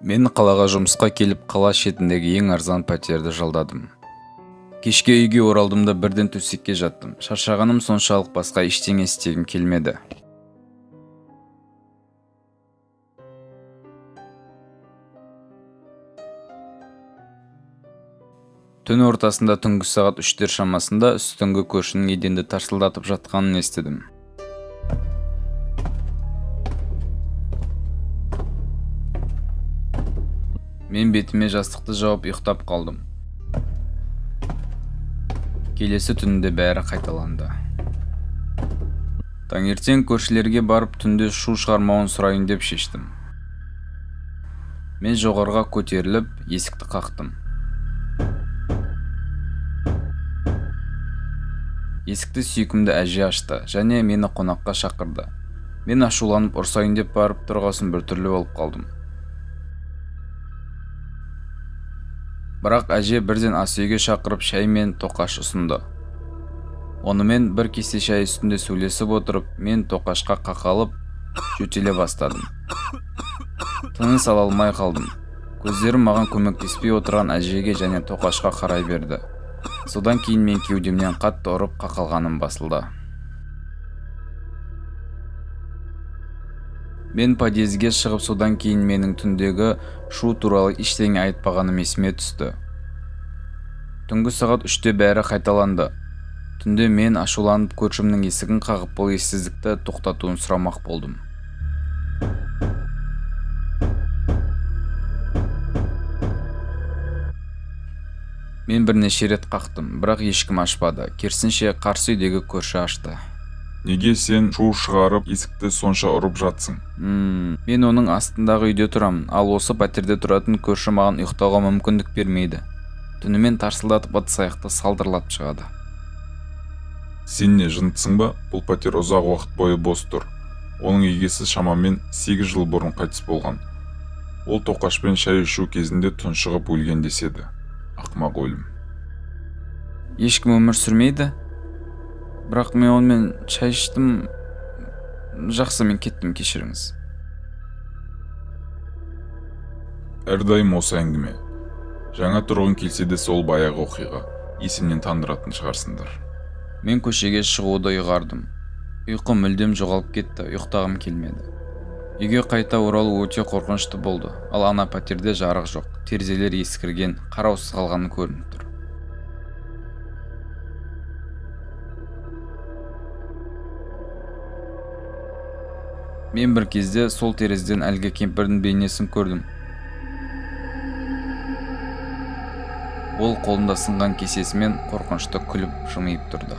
Мен қалаға жұмысқа келіп, қала шетіндегі ең арзан пәтерді жалдадым. Кешке үйге оралдым да бірден төсекке жаттым. Шаршағаным соншалық басқа ештеңе істегім келмеді. Түн ортасында түнгі сағат 3-тер шамасында үстіңгі көршінің еденді тарсылдатып жатқанын естідім. Мен бетіме жастықты жауып ұйықтап қалдым. Келесі түнде бәрі қайталанды. Таңертең көршілерге барып түнде шу шығармауын сұрайын деп шештім. Мен жоғарыға көтеріліп, есікті қақтым. Есікті сүйкімді әже ашты, және мені қонаққа шақырды. Мен ашуланып ұрсайын деп барып тұрғасын біртүрлі болып қалдым. Бірақ әже бірден ас үйге шақырып шай мен тоқаш ұсынды. Онымен бір кесе шай үстінде сөйлесіп отырып, мен тоқашқа қақалып, жөтеле бастадым. Тыныс ала алмай қалдым. Көздерім маған көмектеспей отырған әжеге және тоқашқа қарай берді. Содан кейін мен кеудемнен қатты ұрып қақалғаным басылды. Мен подъезге шығып, содан кейін менің түндегі шу туралы ештеңе айтпағаным есіме түсті. Түнгі сағат 3-те бәрі қайталанды. Түнде мен ашуланып көршімнің есігін қағып, бұл ессіздікті тоқтатуын сұрамақ болдым. Мен бірнеше рет қақтым, бірақ ешкім ашпады. Керісінше қарсы үйдегі көрші ашты. Неге сен шу шығарып, есікті сонша ұрып жатсың? Мен оның астындағы үйде тұрамын, ал осы пәтерде тұратын көрші маған ұйықтауға мүмкіндік бермейді. Түнімен тарсылдатып ыдыс-аяқты салдырлатып шығады. Сен не, жындысың ба? Бұл пәтер ұзақ уақыт бойы бос тұр. Оның егесі шамамен 8 жыл бұрын қайтыс болған. Ол тоқашпен шай ішу кезінде тұншығып өлген деседі. Ақымақ өлім. Ешкім өмір сүрмейді? Бірақ мен онымен шай іштім. Жақсы, мен кеттім, кешіріңіз. Әрдайым осы әңгіме. Жаңа тұрғын келсе де сол баяғы оқиға. Есімнен тандыратын шығарсыңдар. Мен көшеге шығуды ұйғардым. Ұйқы мүлдем жоғалып кетті, ұйықтағым келмеді. Үйге қайта оралу өте қорқынышты болды. Ал ана пәтерде жарық жоқ, терезелер ескірген, қараусыз қалғаны көрініп тұр. Мен бір кезде сол терезеден әлгі кемпірдің бейнесін көрдім. Ол қолында сынған кесесімен қорқынышты күліп жымиып тұрды.